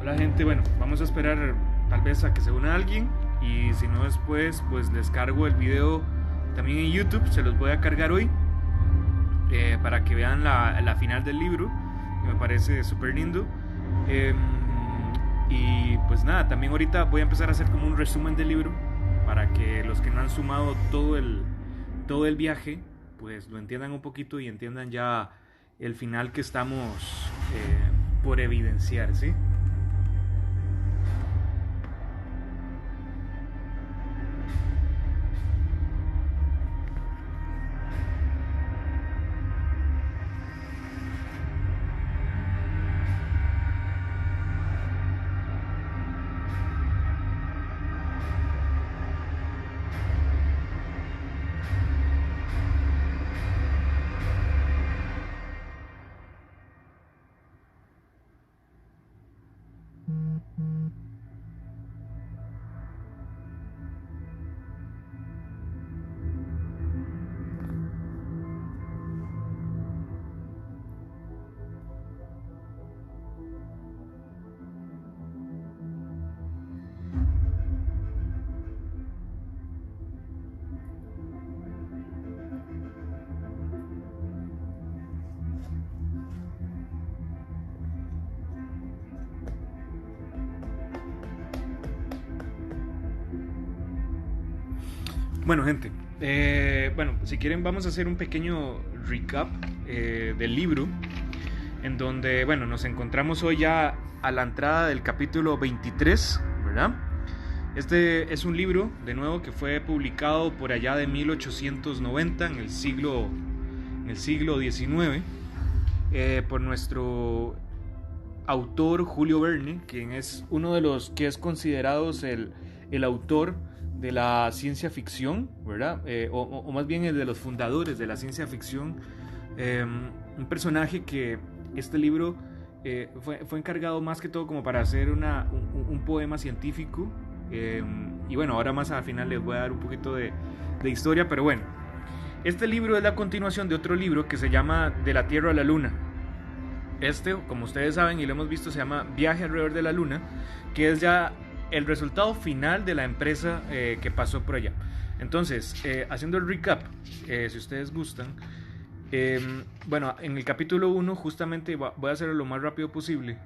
Hola gente, bueno, vamos a esperar tal vez a que se una alguien, y si no después pues les cargo el video también en YouTube. Se los voy a cargar hoy para que vean la final del libro, que me parece súper lindo. Y pues nada, también ahorita voy a empezar a hacer como un resumen del libro para que los que no han sumado todo el viaje pues lo entiendan un poquito y entiendan ya el final que estamos por evidenciar, ¿sí? Bueno, gente, bueno, si quieren vamos a hacer un pequeño recap del libro, en donde, bueno, nos encontramos hoy ya a la entrada del capítulo 23, ¿verdad? Este es un libro, de nuevo, que fue publicado por allá de 1890, en el siglo XIX, por nuestro autor Julio Verne, quien es uno de los que es considerados el autor de la ciencia ficción, ¿verdad? O más bien el de los fundadores de la ciencia ficción. Un personaje que este libro fue encargado más que todo como para hacer un poema científico. Y bueno, ahora más al final les voy a dar un poquito de historia, pero bueno, este libro es la continuación de otro libro que se llama De la Tierra a la Luna. Este, como ustedes saben y lo hemos visto, se llama Viaje alrededor de la Luna, que es ya el resultado final de la empresa que pasó por allá. Entonces, haciendo el recap, si ustedes gustan, bueno, en el capítulo 1 justamente voy a hacerlo lo más rápido posible.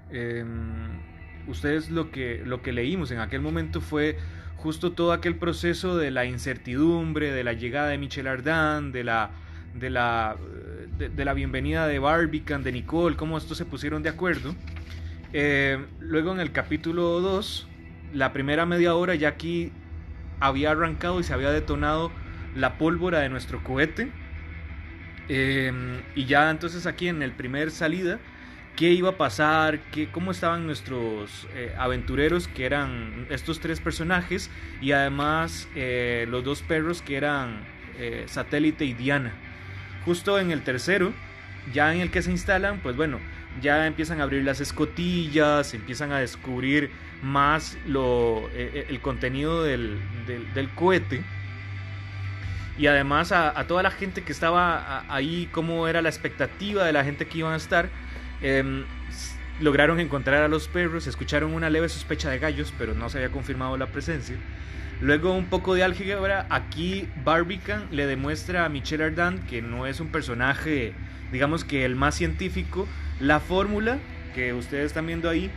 Ustedes lo que leímos en aquel momento fue justo todo aquel proceso de la incertidumbre, de la llegada de Michel Ardan, de la bienvenida de Barbican, de Nicole, cómo estos se pusieron de acuerdo. Luego en el capítulo 2, la primera media hora ya aquí había arrancado y se había detonado la pólvora de nuestro cohete. Y ya entonces aquí en el primer salida, qué iba a pasar, cómo estaban nuestros aventureros, que eran estos tres personajes, y además los dos perros que eran Satélite y Diana. Justo en el tercero, ya en el que se instalan, pues bueno, ya empiezan a abrir las escotillas, empiezan a descubrir más el contenido del cohete. Y además a toda la gente que estaba ahí, cómo era la expectativa de la gente que iban a estar. lograron encontrar a los perros, escucharon una leve sospecha de gallos, pero no se había confirmado la presencia. Luego un poco de álgebra, aquí Barbican le demuestra a Michel Ardan que no es un personaje, digamos que el más científico, la fórmula que ustedes están viendo ahí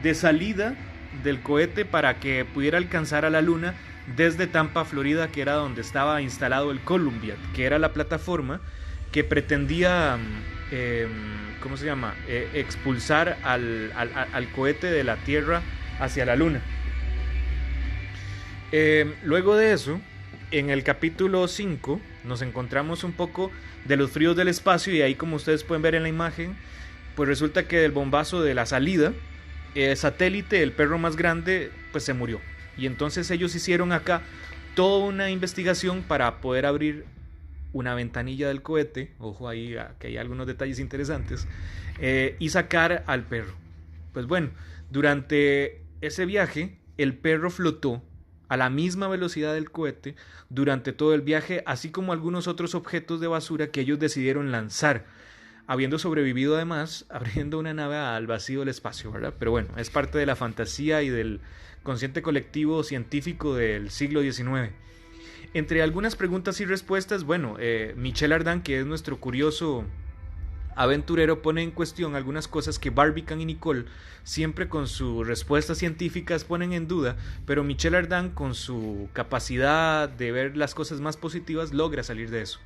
de salida del cohete para que pudiera alcanzar a la luna desde Tampa, Florida, que era donde estaba instalado el Columbia, que era la plataforma que pretendía ¿cómo se llama? Expulsar al cohete de la Tierra hacia la luna. Luego de eso, en el capítulo 5 nos encontramos un poco de los fríos del espacio, y ahí, como ustedes pueden ver en la imagen, pues resulta que del bombazo de la salida, el satélite, el perro más grande, pues se murió. Y entonces ellos hicieron acá toda una investigación para poder abrir una ventanilla del cohete, ojo ahí que hay algunos detalles interesantes, y sacar al perro. Pues bueno, durante ese viaje el perro flotó a la misma velocidad del cohete durante todo el viaje, así como algunos otros objetos de basura que ellos decidieron lanzar, habiendo sobrevivido además abriendo una nave al vacío del espacio, ¿verdad? Pero bueno, es parte de la fantasía y del consciente colectivo científico del siglo XIX. Entre algunas preguntas y respuestas, bueno, Michel Ardan, que es nuestro curioso aventurero, pone en cuestión algunas cosas que Barbican y Nicole, siempre con sus respuestas científicas, ponen en duda, pero Michel Ardan, con su capacidad de ver las cosas más positivas, logra salir de eso.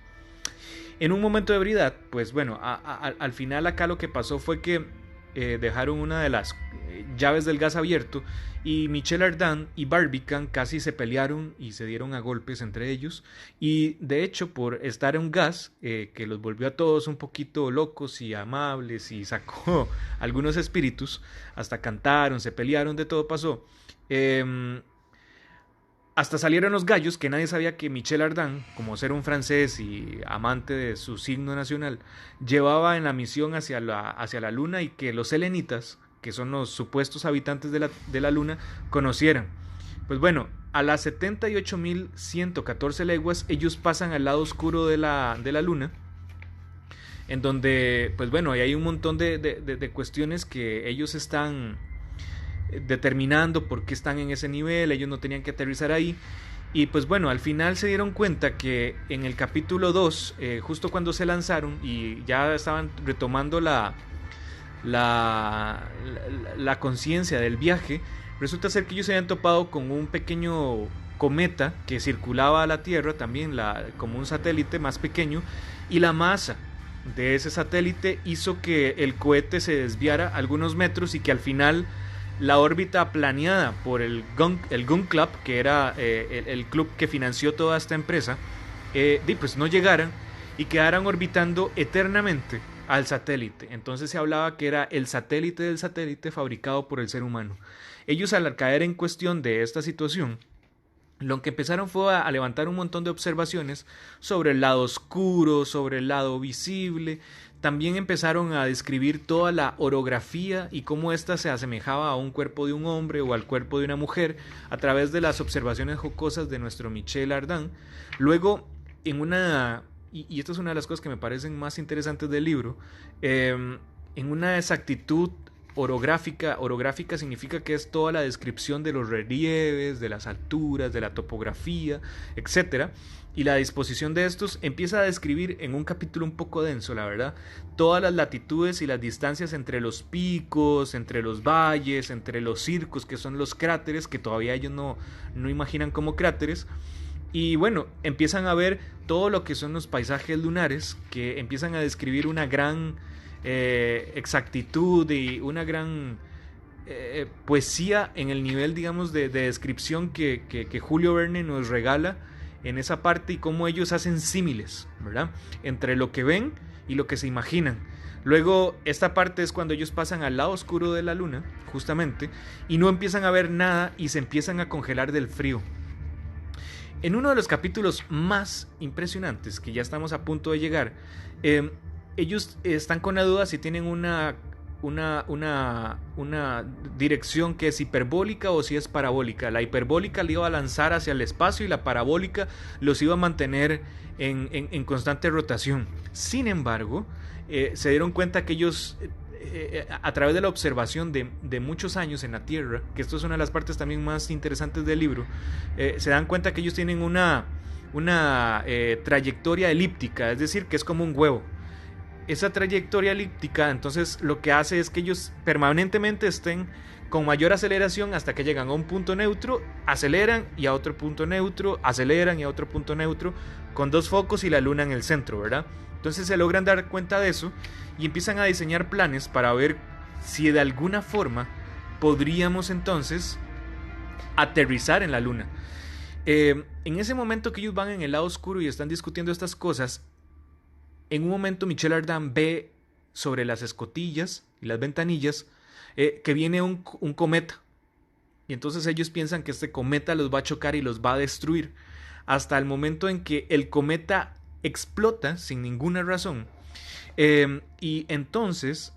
En un momento de ebriedad, pues bueno, al final acá lo que pasó fue que dejaron una de las llaves del gas abierto, y Michel Ardan y Barbican casi se pelearon y se dieron a golpes entre ellos, y de hecho, por estar en un gas que los volvió a todos un poquito locos y amables y sacó algunos espíritus, hasta cantaron, se pelearon, de todo pasó. Hasta salieron los gallos, que nadie sabía que Michel Ardan, como ser un francés y amante de su signo nacional, llevaba en la misión hacia la luna, y que los selenitas, que son los supuestos habitantes de la luna, conocieran. Pues bueno, a las 78.114 leguas ellos pasan al lado oscuro de la luna, en donde, pues bueno, hay un montón de cuestiones que ellos están determinando por qué están en ese nivel. Ellos no tenían que aterrizar ahí, y pues bueno, al final se dieron cuenta que en el capítulo 2, justo cuando se lanzaron y ya estaban retomando la conciencia del viaje, resulta ser que ellos se habían topado con un pequeño cometa que circulaba a la Tierra también, como un satélite más pequeño, y la masa de ese satélite hizo que el cohete se desviara algunos metros, y que al final la órbita planeada por el Gun Club, que era el club que financió toda esta empresa, pues no llegaran y quedaran orbitando eternamente al satélite. Entonces se hablaba que era el satélite del satélite fabricado por el ser humano. Ellos, al caer en cuestión de esta situación, lo que empezaron fue a levantar un montón de observaciones sobre el lado oscuro, sobre el lado visible. También empezaron a describir toda la orografía y cómo ésta se asemejaba a un cuerpo de un hombre o al cuerpo de una mujer a través de las observaciones jocosas de nuestro Michel Ardan. Luego, y esta es una de las cosas que me parecen más interesantes del libro, en una exactitud orográfica significa que es toda la descripción de los relieves, de las alturas, de la topografía, etcétera. Y la disposición de estos empieza a describir, en un capítulo un poco denso, la verdad, todas las latitudes y las distancias entre los picos, entre los valles, entre los circos, que son los cráteres, que todavía ellos no imaginan como cráteres. Y bueno, empiezan a ver todo lo que son los paisajes lunares, que empiezan a describir una gran exactitud y una gran poesía en el nivel, digamos, de descripción que Julio Verne nos regala en esa parte, y cómo ellos hacen símiles, ¿verdad?, entre lo que ven y lo que se imaginan. Luego, esta parte es cuando ellos pasan al lado oscuro de la luna, justamente, y no empiezan a ver nada y se empiezan a congelar del frío. En uno de los capítulos más impresionantes, que ya estamos a punto de llegar, ellos están con la duda si tienen una dirección que es hiperbólica o si es parabólica. La hiperbólica le iba a lanzar hacia el espacio y la parabólica los iba a mantener en constante rotación. Sin embargo, se dieron cuenta que ellos a través de la observación de muchos años en la Tierra, que esto es una de las partes también más interesantes del libro, se dan cuenta que ellos tienen una trayectoria elíptica, es decir, que es como un huevo. Esa trayectoria elíptica entonces lo que hace es que ellos permanentemente estén con mayor aceleración hasta que llegan a un punto neutro, aceleran y a otro punto neutro, aceleran y a otro punto neutro, con dos focos y la luna en el centro, ¿verdad? Entonces se logran dar cuenta de eso y empiezan a diseñar planes para ver si de alguna forma podríamos entonces aterrizar en la luna. En ese momento que ellos van en el lado oscuro y están discutiendo estas cosas, en un momento Michel Ardan ve sobre las escotillas y las ventanillas que viene un cometa. Y entonces ellos piensan que este cometa los va a chocar y los va a destruir. Hasta el momento en que el cometa explota sin ninguna razón. Y entonces,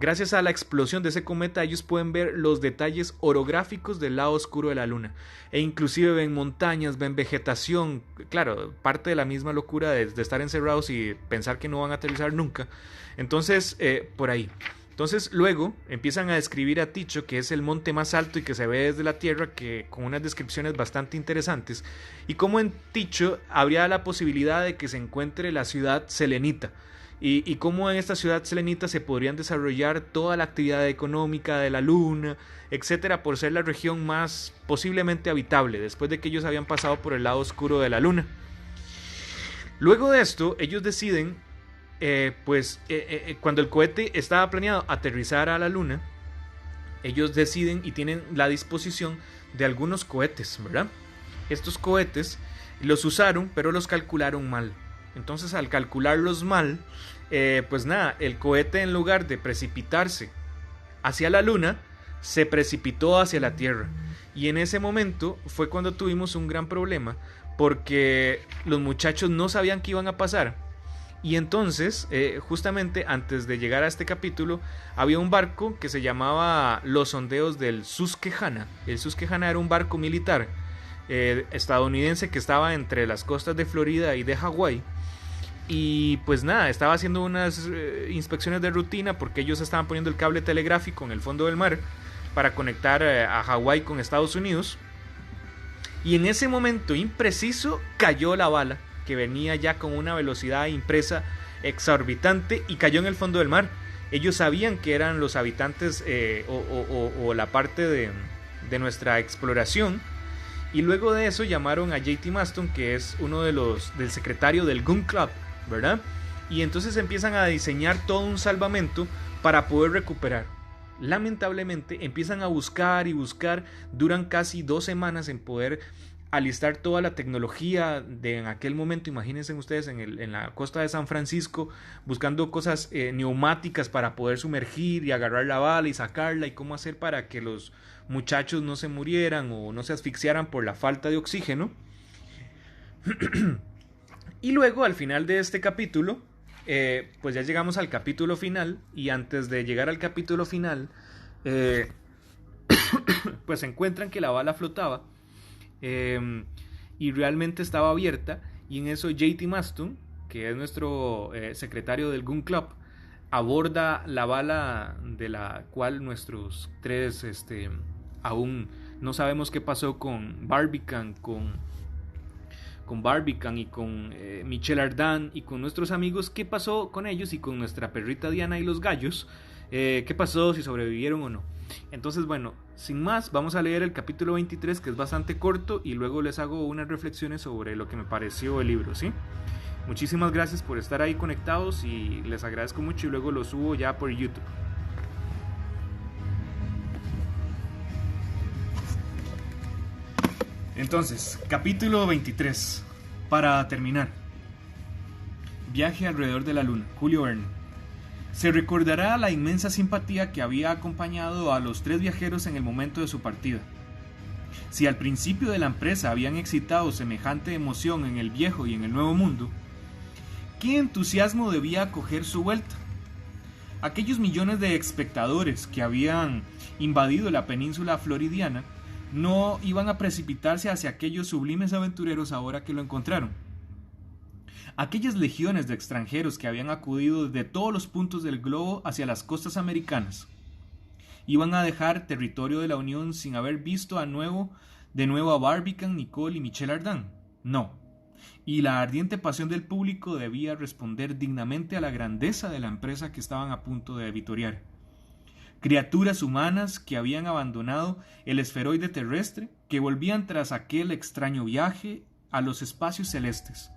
gracias a la explosión de ese cometa, ellos pueden ver los detalles orográficos del lado oscuro de la luna. E inclusive ven montañas, ven vegetación. Claro, parte de la misma locura de estar encerrados y pensar que no van a aterrizar nunca. Entonces, por ahí. Entonces luego empiezan a describir a Tycho, que es el monte más alto y que se ve desde la Tierra, que con unas descripciones bastante interesantes, y cómo en Tycho habría la posibilidad de que se encuentre la ciudad selenita, y cómo en esta ciudad selenita se podrían desarrollar toda la actividad económica de la luna, etcétera, por ser la región más posiblemente habitable, después de que ellos habían pasado por el lado oscuro de la luna. Luego de esto, ellos deciden cuando el cohete estaba planeado aterrizar a la luna, ellos deciden y tienen la disposición de algunos cohetes, ¿verdad? Estos cohetes los usaron, pero los calcularon mal. Entonces, al calcularlos mal, pues nada, el cohete, en lugar de precipitarse hacia la luna, se precipitó hacia la Tierra. Y en ese momento fue cuando tuvimos un gran problema, porque los muchachos no sabían qué iban a pasar. Y entonces, justamente antes de llegar a este capítulo, había un barco que se llamaba Los Sondeos del Susquehanna. El Susquehanna era un barco militar estadounidense que estaba entre las costas de Florida y de Hawái. Y pues nada, estaba haciendo unas inspecciones de rutina porque ellos estaban poniendo el cable telegráfico en el fondo del mar para conectar a Hawái con Estados Unidos. Y en ese momento impreciso cayó la bala, que venía ya con una velocidad impresa exorbitante, y cayó en el fondo del mar. Ellos sabían que eran los habitantes o la parte de nuestra exploración, y luego de eso llamaron a J.T. Maston, que es uno de del secretario del Gun Club, ¿verdad? Y entonces empiezan a diseñar todo un salvamento para poder recuperar. Lamentablemente empiezan a buscar y buscar, duran casi 2 semanas en poder alistar toda la tecnología de en aquel momento. Imagínense ustedes en la costa de San Francisco buscando cosas neumáticas para poder sumergir y agarrar la bala y sacarla, y cómo hacer para que los muchachos no se murieran o no se asfixiaran por la falta de oxígeno. Y luego, al final de este capítulo, pues ya llegamos al capítulo final, y antes de llegar al capítulo final pues se encuentran que la bala flotaba y realmente estaba abierta, y en eso J.T. Maston, que es nuestro secretario del Gun Club, aborda la bala, de la cual nuestros tres aún no sabemos qué pasó con Barbican, con Barbican y con Michel Ardan y con nuestros amigos, qué pasó con ellos, y con nuestra perrita Diana y los gallos, qué pasó, si sobrevivieron o no. Entonces, bueno, sin más, vamos a leer el capítulo 23, que es bastante corto, y luego les hago unas reflexiones sobre lo que me pareció el libro, ¿sí? Muchísimas gracias por estar ahí conectados, y les agradezco mucho, y luego lo subo ya por YouTube. Entonces, capítulo 23, para terminar. Viaje alrededor de la luna, Julio Verne. Se recordará la inmensa simpatía que había acompañado a los 3 viajeros en el momento de su partida. Si al principio de la empresa habían excitado semejante emoción en el viejo y en el nuevo mundo, ¿qué entusiasmo debía acoger su vuelta? Aquellos millones de espectadores que habían invadido la península floridiana no iban a precipitarse hacia aquellos sublimes aventureros ahora que lo encontraron. Aquellas legiones de extranjeros que habían acudido desde todos los puntos del globo hacia las costas americanas iban a dejar territorio de la Unión sin haber visto de nuevo a Barbicane, Nicholl y Michel Ardan. No. Y la ardiente pasión del público debía responder dignamente a la grandeza de la empresa que estaban a punto de vitoriar. Criaturas humanas que habían abandonado el esferoide terrestre, que volvían tras aquel extraño viaje a los espacios celestes.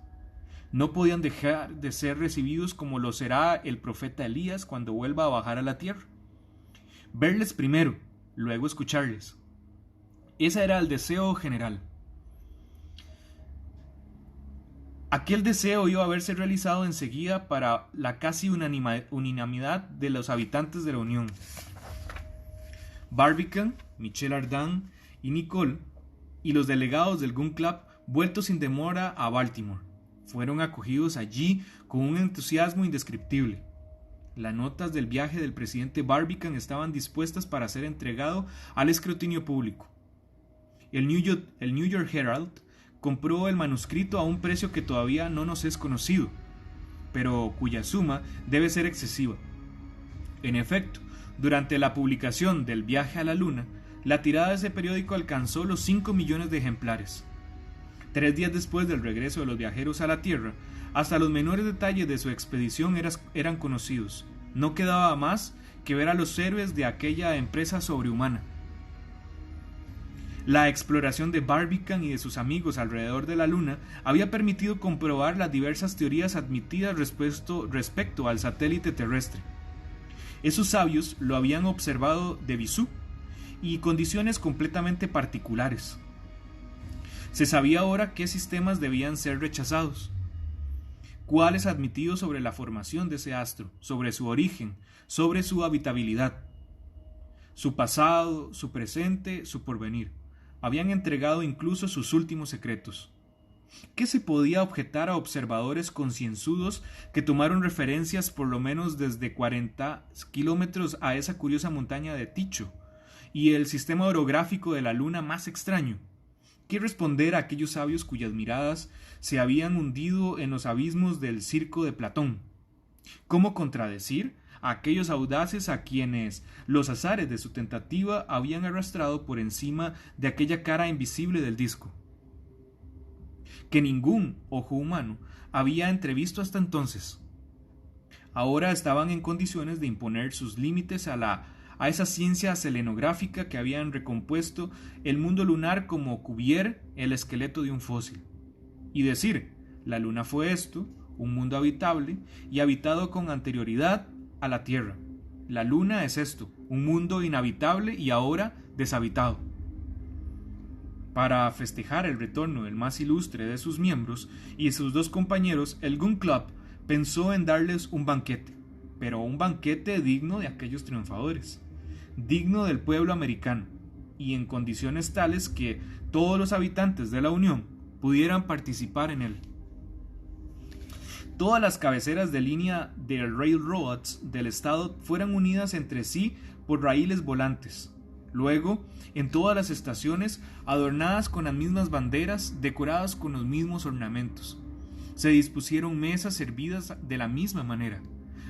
No podían dejar de ser recibidos como lo será el profeta Elías cuando vuelva a bajar a la tierra. Verles primero, luego escucharles. Ese era el deseo general. Aquel deseo iba a verse realizado enseguida para la casi unanimidad de los habitantes de la Unión. Barbicane, Michel Ardan y Nicholl y los delegados del Gun Club, vueltos sin demora a Baltimore, fueron acogidos allí con un entusiasmo indescriptible. Las notas del viaje del presidente Barbicane estaban dispuestas para ser entregado al escrutinio público. El New York Herald compró el manuscrito a un precio que todavía no nos es conocido, pero cuya suma debe ser excesiva. En efecto, durante la publicación del viaje a la Luna, la tirada de ese periódico alcanzó los 5 millones de ejemplares. 3 días después del regreso de los viajeros a la Tierra, hasta los menores detalles de su expedición eran conocidos. No quedaba más que ver a los héroes de aquella empresa sobrehumana. La exploración de Barbicane y de sus amigos alrededor de la Luna había permitido comprobar las diversas teorías admitidas respecto al satélite terrestre. Esos sabios lo habían observado de visu y condiciones completamente particulares. Se sabía ahora qué sistemas debían ser rechazados, cuáles admitidos sobre la formación de ese astro, sobre su origen, sobre su habitabilidad, su pasado, su presente, su porvenir. Habían entregado incluso sus últimos secretos. ¿Qué se podía objetar a observadores concienzudos que tomaron referencias por lo menos desde 40 kilómetros a esa curiosa montaña de Tycho y el sistema orográfico de la Luna más extraño? ¿Qué responder a aquellos sabios cuyas miradas se habían hundido en los abismos del circo de Platón? ¿Cómo contradecir a aquellos audaces a quienes los azares de su tentativa habían arrastrado por encima de aquella cara invisible del disco, que ningún ojo humano había entrevisto hasta entonces? Ahora estaban en condiciones de imponer sus límites a esa ciencia selenográfica que habían recompuesto el mundo lunar como Cuvier el esqueleto de un fósil, y decir: la Luna fue esto, un mundo habitable y habitado con anterioridad a la Tierra. La Luna es esto, un mundo inhabitable y ahora deshabitado. Para festejar el retorno del más ilustre de sus miembros y sus 2 compañeros, el Gun Club pensó en darles un banquete, pero un banquete digno de aquellos triunfadores, digno del pueblo americano, y en condiciones tales que todos los habitantes de la Unión pudieran participar en él. Todas las cabeceras de línea de railroads del estado fueran unidas entre sí por raíles volantes. Luego, en todas las estaciones, adornadas con las mismas banderas, decoradas con los mismos ornamentos, se dispusieron mesas servidas de la misma manera,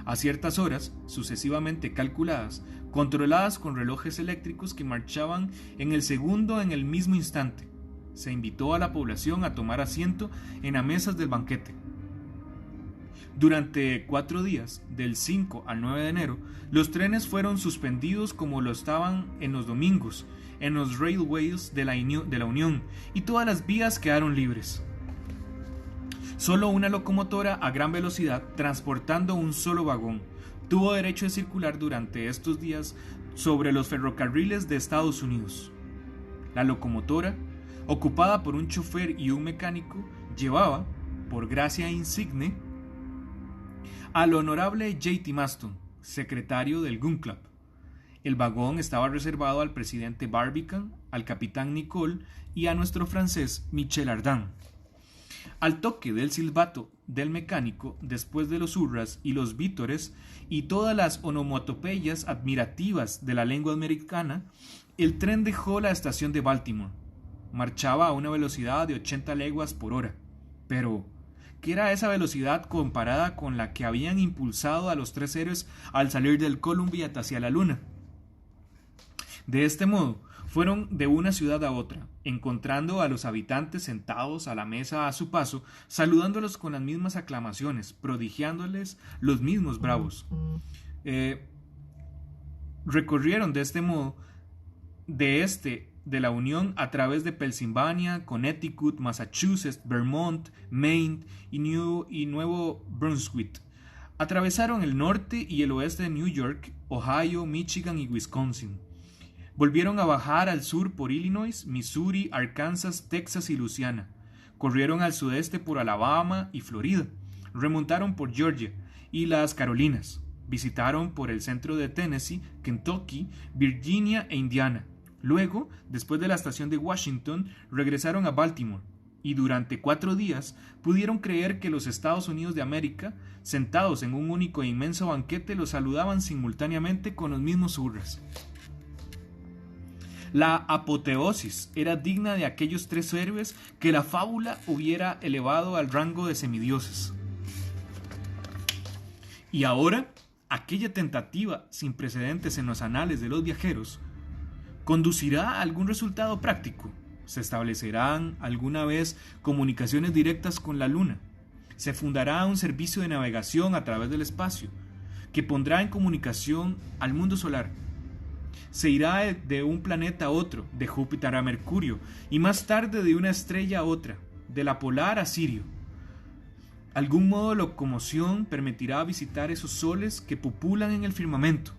a ciertas horas, sucesivamente calculadas, controladas con relojes eléctricos que marchaban en el segundo en el mismo instante. Se invitó a la población a tomar asiento en las mesas del banquete. Durante 4 días, del 5 al 9 de enero, los trenes fueron suspendidos como lo estaban en los domingos, en los railways de la Unión, y todas las vías quedaron libres. Solo una locomotora a gran velocidad, transportando un solo vagón, tuvo derecho de circular durante estos días sobre los ferrocarriles de Estados Unidos. La locomotora, ocupada por un chofer y un mecánico, llevaba, por gracia insigne, al honorable J.T. Maston, secretario del Gun Club. El vagón estaba reservado al presidente Barbicane, al capitán Nicholl y a nuestro francés Michel Ardan. Al toque del silbato del mecánico, después de los hurras y los vítores y todas las onomatopeyas admirativas de la lengua americana, el tren dejó la estación de Baltimore. Marchaba a una velocidad de 80 leguas por hora. Pero, que era esa velocidad comparada con la que habían impulsado a los 3 héroes al salir del Columbia hacia la Luna. De este modo, fueron de una ciudad a otra, encontrando a los habitantes sentados a la mesa a su paso, saludándolos con las mismas aclamaciones, prodigiándoles los mismos bravos. Recorrieron de este modo de la Unión a través de Pensilvania, Connecticut, Massachusetts, Vermont, Maine y Nuevo Brunswick. Atravesaron el norte y el oeste de New York, Ohio, Michigan y Wisconsin. Volvieron a bajar al sur por Illinois, Missouri, Arkansas, Texas y Luisiana. Corrieron al sudeste por Alabama y Florida. Remontaron por Georgia y las Carolinas. Visitaron por el centro de Tennessee, Kentucky, Virginia e Indiana. Luego, después de la estación de Washington, regresaron a Baltimore. Y durante 4 días pudieron creer que los Estados Unidos de América, sentados en un único e inmenso banquete, los saludaban simultáneamente con los mismos hurras. La apoteosis era digna de aquellos 3 héroes que la fábula hubiera elevado al rango de semidioses. Y ahora, aquella tentativa sin precedentes en los anales de los viajeros, ¿conducirá a algún resultado práctico? ¿Se establecerán alguna vez comunicaciones directas con la Luna? ¿Se fundará un servicio de navegación a través del espacio que pondrá en comunicación al mundo solar? Se irá de un planeta a otro, de Júpiter a Mercurio, y más tarde de una estrella a otra, de la polar a Sirio. ¿Algún modo de locomoción permitirá visitar esos soles que pupulan en el firmamento?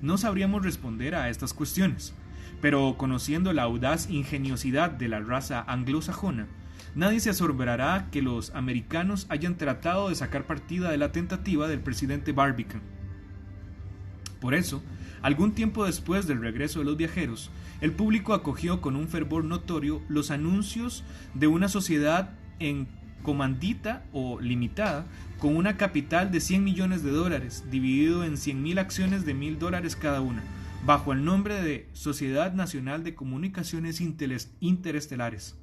No sabríamos responder a estas cuestiones, pero conociendo la audaz ingeniosidad de la raza anglosajona, nadie se asombrará que los americanos hayan tratado de sacar partida de la tentativa del presidente Barbicane. Por eso, algún tiempo después del regreso de los viajeros, el público acogió con un fervor notorio los anuncios de una sociedad en comandita o limitada con una capital de $100 millones, dividido en 100.000 acciones de $1,000 cada una, bajo el nombre de Sociedad Nacional de Comunicaciones Interestelares.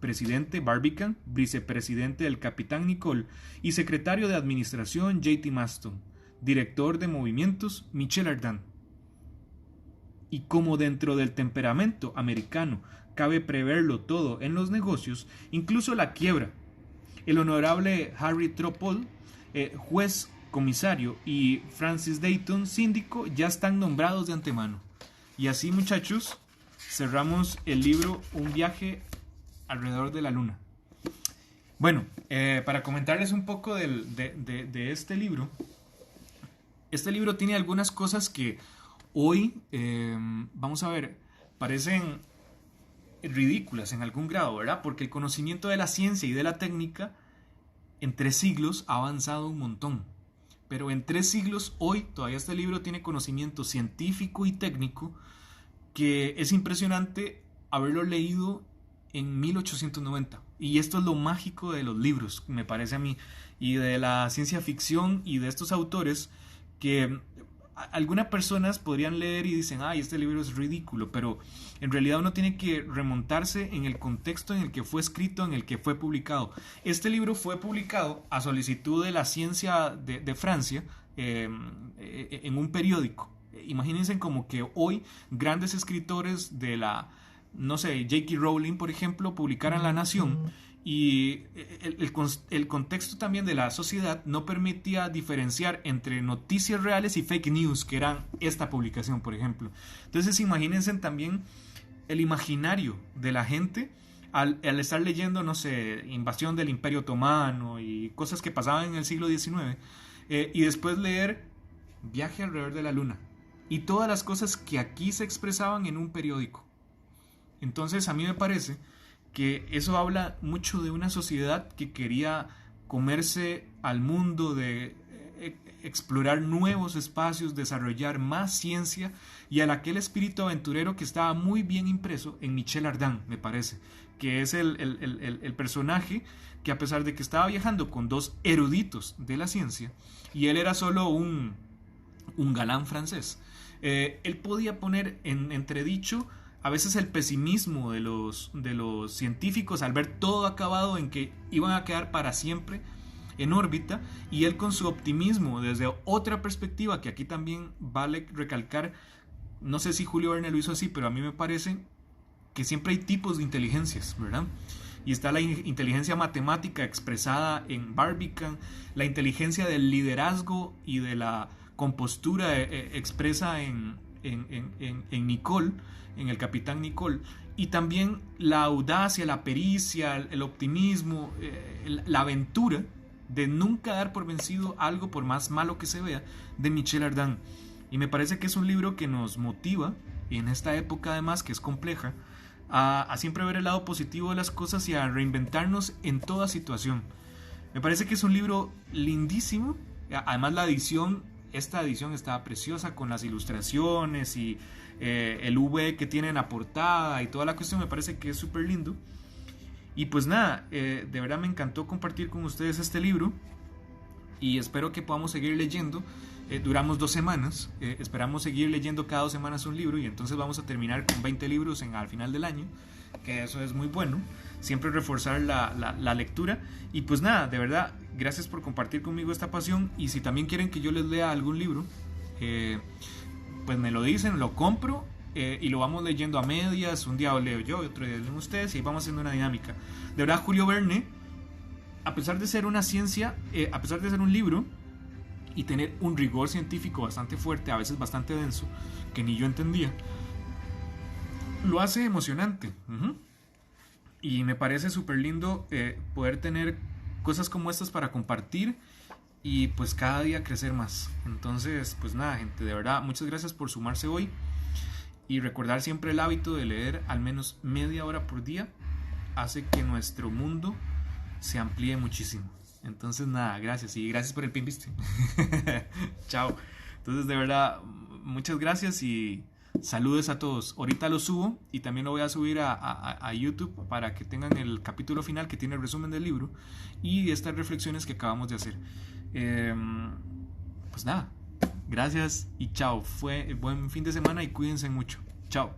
Presidente Barbicane, vicepresidente del Capitán Nicole y secretario de Administración J.T. Maston, director de movimientos Michel Ardan. Y como dentro del temperamento americano cabe preverlo todo en los negocios, incluso la quiebra, el honorable Harry Tropol, juez comisario, y Francis Dayton, síndico, ya están nombrados de antemano. Y así, muchachos, cerramos el libro Un viaje alrededor de la Luna. Bueno, para comentarles un poco de este libro tiene algunas cosas que hoy, vamos a ver, parecen ridículas en algún grado, ¿verdad? Porque el conocimiento de la ciencia y de la técnica en 3 siglos ha avanzado un montón. Pero en 3 siglos, hoy, todavía este libro tiene conocimiento científico y técnico que es impresionante haberlo leído en 1890. Y esto es lo mágico de los libros, me parece a mí, y de la ciencia ficción y de estos autores que algunas personas podrían leer y dicen, ay, este libro es ridículo, pero en realidad uno tiene que remontarse en el contexto en el que fue escrito, en el que fue publicado. Este libro fue publicado a solicitud de la ciencia de Francia en un periódico. Imagínense como que hoy grandes escritores de la, no sé, J.K. Rowling, por ejemplo, publicaran La Nación, y el contexto también de la sociedad no permitía diferenciar entre noticias reales y fake news, que eran esta publicación, por ejemplo. Entonces imagínense también el imaginario de la gente al estar leyendo, no sé, Invasión del Imperio Otomano y cosas que pasaban en el siglo XIX, y después leer Viaje alrededor de la Luna y todas las cosas que aquí se expresaban en un periódico. Entonces a mí me parece que eso habla mucho de una sociedad que quería comerse al mundo, de explorar nuevos espacios, desarrollar más ciencia, y al aquel espíritu aventurero que estaba muy bien impreso en Michel Ardan, me parece, que es el personaje que, a pesar de que estaba viajando con 2 eruditos de la ciencia y él era solo un galán francés, él podía poner en entredicho a veces el pesimismo de los científicos al ver todo acabado en que iban a quedar para siempre en órbita, y él con su optimismo desde otra perspectiva, que aquí también vale recalcar, no sé si Julio Verne lo hizo así, pero a mí me parece que siempre hay tipos de inteligencias, ¿verdad? Y está la inteligencia matemática expresada en Barbican, la inteligencia del liderazgo y de la compostura expresa en Nicole, en el capitán Nicole, y también la audacia, la pericia, el optimismo, la aventura de nunca dar por vencido algo por más malo que se vea, de Michel Ardan. Y me parece que es un libro que nos motiva, y en esta época además que es compleja, a siempre ver el lado positivo de las cosas y a reinventarnos en toda situación. Me parece que es un libro lindísimo. Además esta edición está preciosa con las ilustraciones y el V que tiene en la portada y toda la cuestión. Me parece que es súper lindo. Y pues nada, de verdad me encantó compartir con ustedes este libro y espero que podamos seguir leyendo. Duramos 2 semanas, esperamos seguir leyendo cada 2 semanas un libro, y entonces vamos a terminar con 20 libros al final del año, que eso es muy bueno, siempre reforzar la lectura. Y pues nada, de verdad, gracias por compartir conmigo esta pasión, y si también quieren que yo les lea algún libro, pues me lo dicen, lo compro, y lo vamos leyendo a medias, un día lo leo yo, otro día lo leen ustedes, y ahí vamos haciendo una dinámica. De verdad, Julio Verne, a pesar de ser una ciencia, a pesar de ser un libro, y tener un rigor científico bastante fuerte, a veces bastante denso, que ni yo entendía, lo hace emocionante. Y me parece súper lindo poder tener cosas como estas para compartir y pues cada día crecer más. Entonces, pues nada, gente, de verdad, muchas gracias por sumarse hoy, y recordar siempre el hábito de leer al menos media hora por día hace que nuestro mundo se amplíe muchísimo. Entonces nada, gracias, y gracias por el pin, ¿viste? Chao. Entonces de verdad, muchas gracias y saludos a todos. Ahorita lo subo y también lo voy a subir a YouTube para que tengan el capítulo final que tiene el resumen del libro y estas reflexiones que acabamos de hacer. Pues nada, gracias y chao. Fue buen fin de semana y cuídense mucho. Chao.